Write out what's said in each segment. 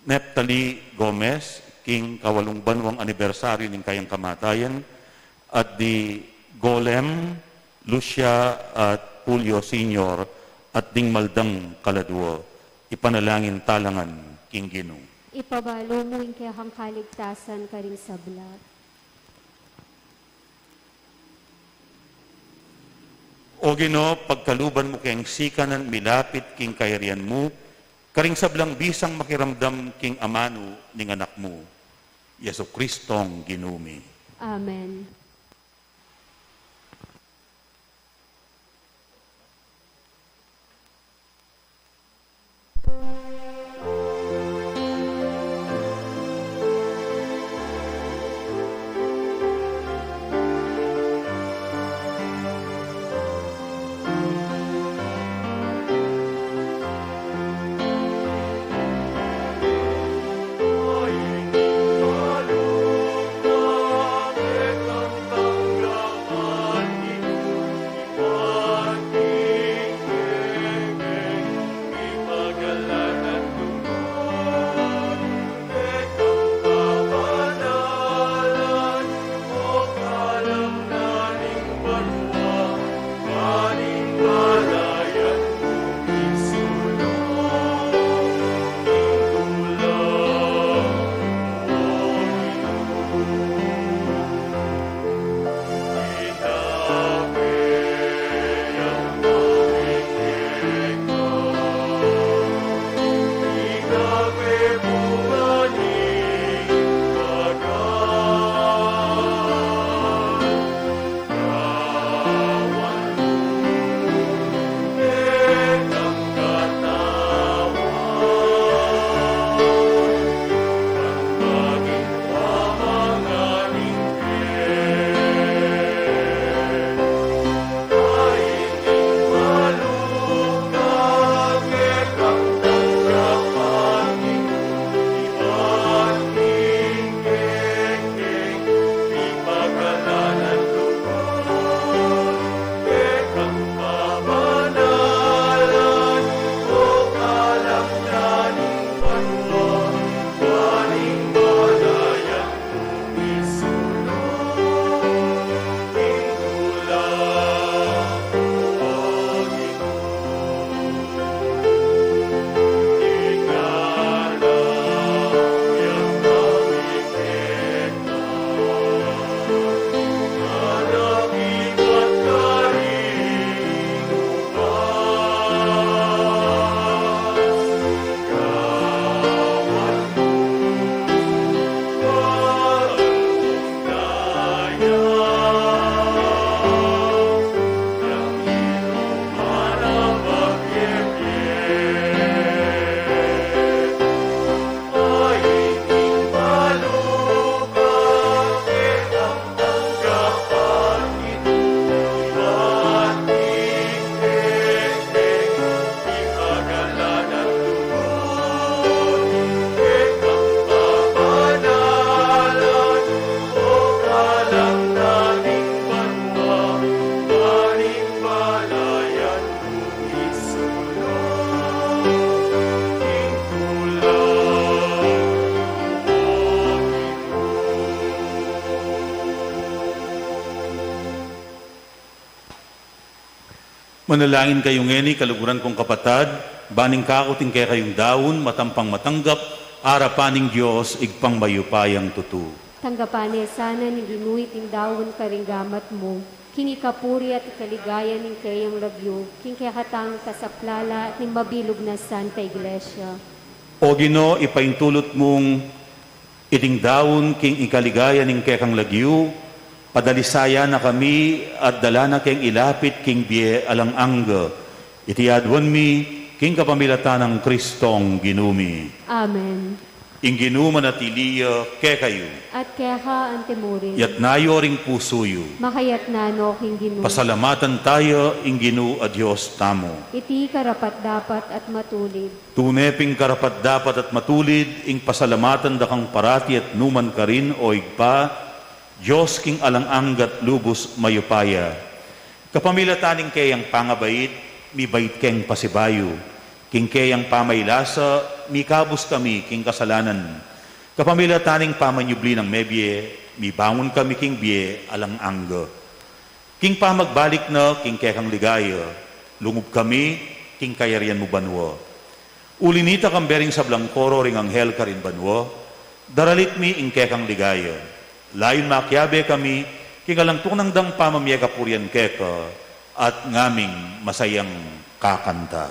Neptali Gomez, king kawalong banwang anibersaryo ng kayang kamatayan, at di Golem, Lucia at Julio Sr. at ding Maldang Kaladwo, ipanalangin talangan king Ginoo. Ipabalo mo yung kayang kaligtasan ka rin sa blat. O Ginoo, pagkaluban mo kayang sikanan, milapit king kayarian mo, karing sablang bisang makiramdam king amano ning anak mo, Yesu Kristong Ginumi. Amen. Manalangin kayong ngeni, kaluguran kong kapatad, baning kakuting kaya kayong daon, matampang matanggap, arapaning Diyos, igpang mayupayang tutu. Tanggapane sana ni ginuit ing dawon karinggamat mo, kinikapuri at ikaligaya ning kayang lagyo, king kakatang kasaplala at ning mabilog na Santa Iglesia. O Ginoo, ipaintulot mong iting daon, king ikaligaya ning kekang lagyo, padalisaya na kami at dala na keng ilapit king biye alang angga. Itiadwan mi king kapamilatan ng Kristong Ginumi. Amen. Ing ginuman at iliya ke kayo. At kaya ka antemurin, Yat nayo ring pusoyo. makayat na no king ginu. Pasalamatan tayo ing Ginoo a Dios tamo. Iti karapat dapat at matulid. Tuneping karapat dapat at matulid ing pasalamatan da kang parati at numan ka rin o igpa, Diyos king alang anggat lubos mayupaya. Kapamilataning kayang pangabait, mi bait keng pasibayo. king kayang pamaylasa, mikabos kami king kasalanan. Kapamilya taning pamanyubli ng mebye, mibangon kami king biye alang angga. King pamagbalik na king kekang ligaya, lungub kami king kayarian mo banwa. Ulinita kang bering sa blangkoro ring anghel ka rin banwa, daralit mi ing kekang ligaya. Layon makyabe kami, kingalangtok ng dang pamamiyag kapurian keka, at ngaming masayang kakanta.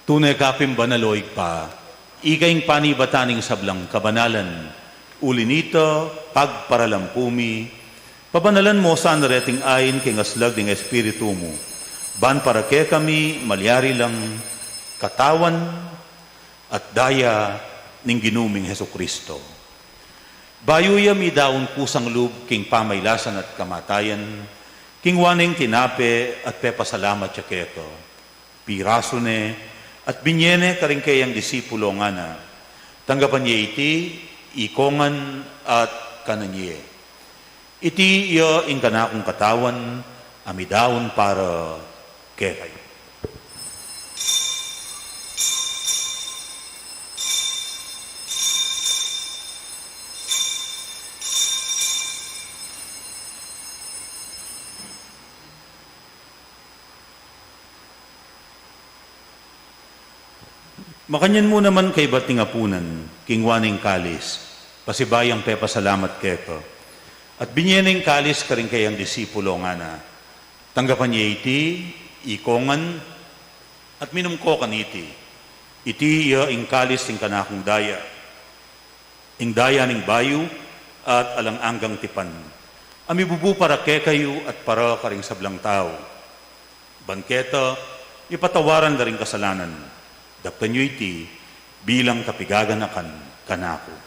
Tunay kapim banaloy pa, ikaing panibataning sablang kabanalan, ulinito, pagparalampumi, pabanalan mo sa nareting ayin king aslag ng Espiritu mo, ban para ke kami malyari lang katawan at daya ning ginuming Heso Kristo. Bayuya mi daon kusang lub king pamaylasan at kamatayan, king waning tinape at pepasalamat siya keko. Piraso ne, at binyene karing kayang disipulo nga na, tanggapan niya iti, ikongan at kananye. Iti iya ing kanakong katawan, amidawon para kekay. Makanyan mo naman kay bating apunan, kingwaning kalis, pasibayang pepa salamat kepa. At binyeneng kalis ka rin kayang disipulo nga na. Tanggapan niya iti, ikongan, at minumko kaniti. Iti iya ing kalis ing kanakong daya. Ing daya ning bayu, at alang anggang tipan. Amibubu para ke kayo at para karing sablang tao. Bangketa, ipatawaran na rin kasalanan. Dakpan nyo iti bilang kapigaganakan kanako.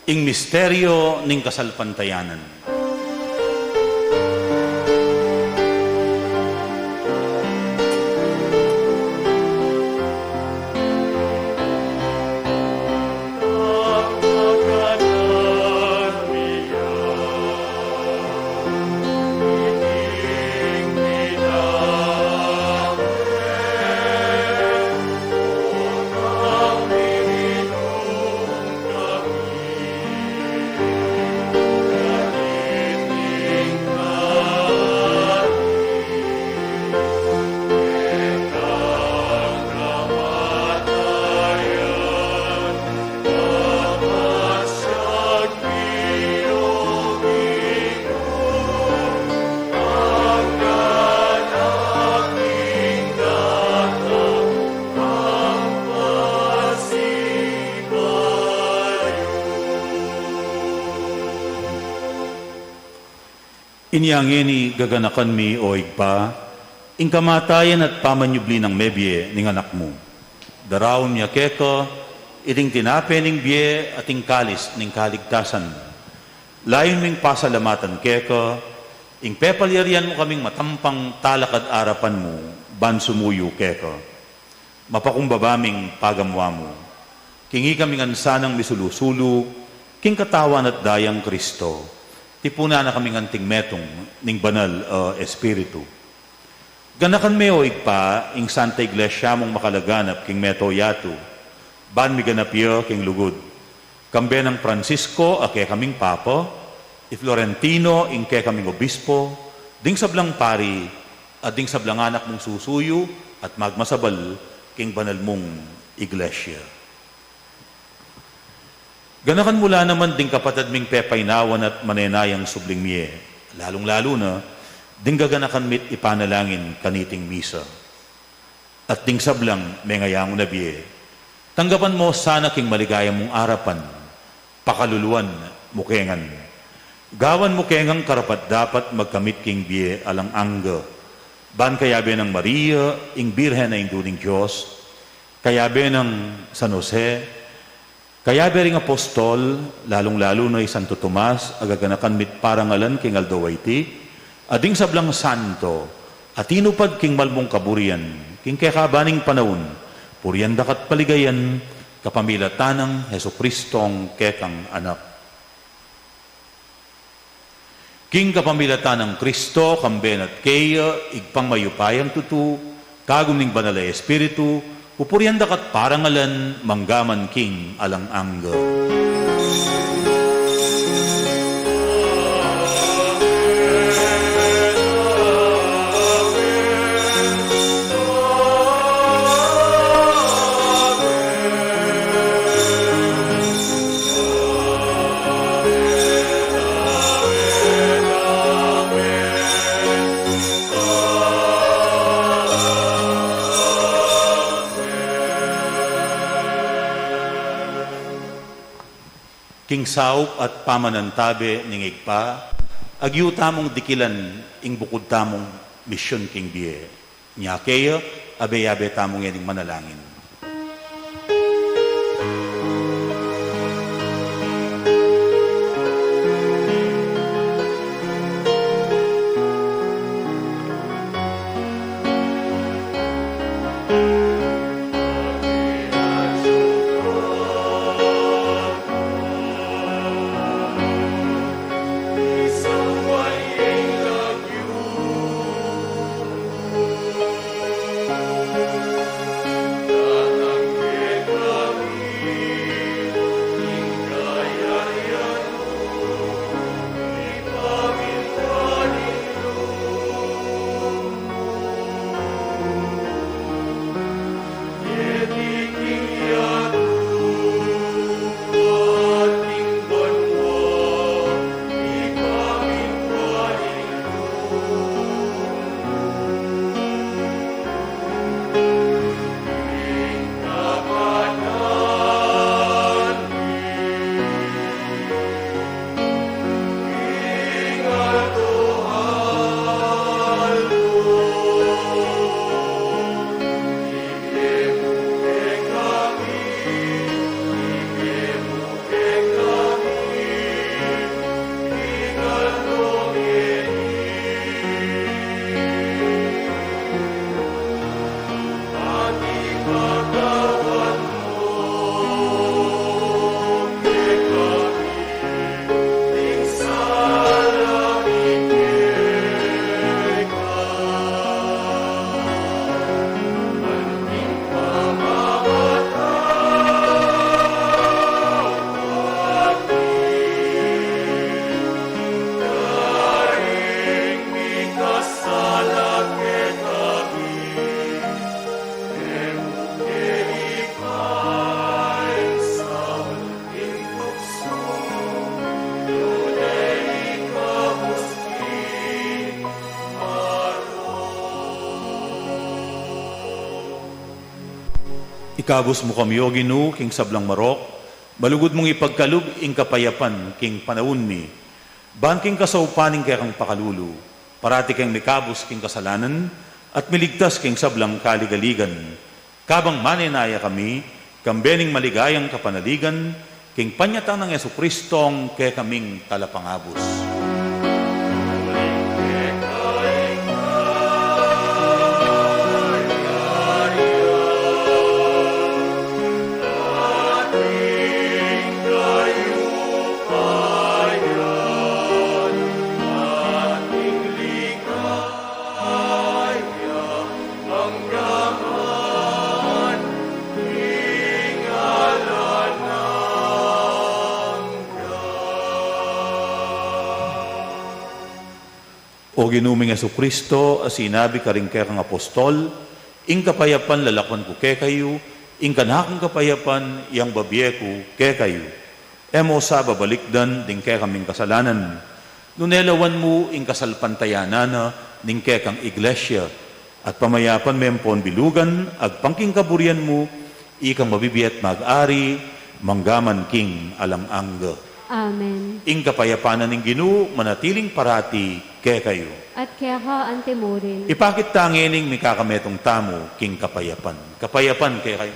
Ing misteryo ning kasalpantayanan. Inyangeni gaganakan mi o igpa, ing kamatayan at pamanyubli ng mebye ning anak mo. Darawon niya keko, iting tinape ning biye ating kalis ning kaligtasan. Layon ming pasalamatan keka, ing pepalyarian mo kaming matampang talakad arapan mo, ban sumuyo keka. Mapakumbabaming pagamwa mo. Kingi kaming ansanang misulusulu, king katawan at dayang Kristo. Tipuna na kaming anting metong ning banal espiritu. Ganakan meo igpa, ing Santa Iglesia mong makalaganap king meto yatu. Ban mi ganapyo king lugod. Kambe ng Francisco, ake kaming papa, i Florentino, ing ke kaming obispo, ding sablang pari, at ding sablang anak mong susuyo, at magmasabal, king banal mong iglesia. Ganakan mula naman ding kapatid ming pepaynawan at manenayang subling miye, lalong-lalo na, ding gaganakan mit ipanalangin kaniting misa. At ding sablang mengayang nabiye, tanggapan mo sana king maligaya mong arapan, pakaluluan, mukengan. Gawan mukengang karapat dapat magkamit king biye alang angga. Ban kayabe ng Maria, ing Birhen na induning Diyos, kayabe ng San Jose, kayabe ring apostol, lalong-lalo na Santo Tomas, agaganakan mit parangalan king Aldawaiti, ading sablang santo, at inupad king malmong kaburian, king kekabaning panahon, purian dakat paligayan, kapamilatanang Heso Kristong kekang anak. King kapamilatanang Kristo, kamben at kaya, igpang mayupayang tutu, kagum ning banal na espiritu, pupurian dakat parangalan, manggaman king alang angga. King saup at pamanantabe ning igpa, agyu tamong dikilan ing bukod tamong misyon king biye. Nya kaya, abe-abe tamong yaning manalangin. Ikabos mo kami, O Ginoo, king sablang marok, malugod mong ipagkalub ing kapayapan king panahon mi, ban king kasaupaning kaya kang pakalulu, parati kang mikabos king kasalanan, at miligtas king sablang kaligaligan. Kabang manenaya kami, kambening maligayang kapanaligan, king panyatang ng Yesu Kristong kay kaming talapangabos. O ginuming Yesu Kristo, sinabi ka rin kang apostol, ing kapayapan lalakwan ko kay kayo, ing kanakang kapayapan, yang babye ko kay kayo. Emo sa babalikdan, ding kay kaming kasalanan. Nunelawan mo, ing kasalpantayanana, ding kay kang iglesia, at pamayapan mempon bilugan, ag pangking kaburian mo, ikang mabibiyat mag-ari, manggaman king alang-angga. Amen. Ing kapayapanan ng Ginoo manatiling parati kay kayo. At kaya ka antemorin. Ipakit tangining may kakametong tamo king kapayapan. Kapayapan kay kayo.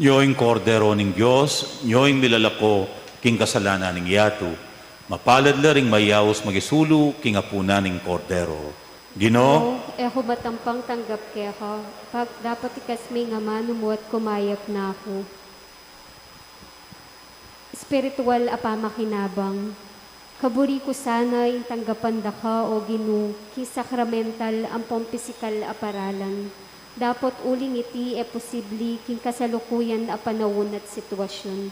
Yoing kordero ning Diyos, yoing milalako, king kasalanan ning yato. Mapalad la ring mayaos magisulu, king apuna ning kordero. Gino, Eho matampang tanggap kaya ka. Pag dapat ikasmi nga manumuat kumayap na ako. Spiritual apamakinabang. Kaburi ko sana yung tanggapan da ka o ginu, ki sakramental ang pampisikal aparalan. Dapat uling iti posibli king kasalukuyan a panawon at sitwasyon.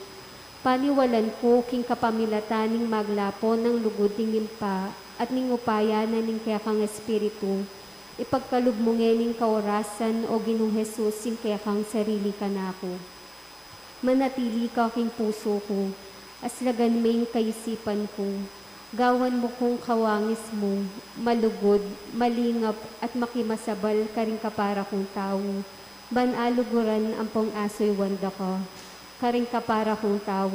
Paniwalan ko king kapamilataning maglapo ng lugod ning impa at ning upaya na ning kaya kang espiritu. Ipagkalubmungening kaorasan o Ginong Jesus king kaya kang sarili ka na ako. Manatili ka king puso ko, aslagan may kaisipan ko. Gawan mo kong kawangis mo, malugod, malingap at makimasabal ka rin kapara kong tao. Banaluguran ang pong asoy wanda ka. Karing kapara kong tao,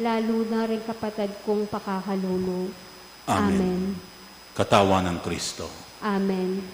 lalo na rin kapatid kong pakakaluno. Amen. katawan ng Kristo. Amen.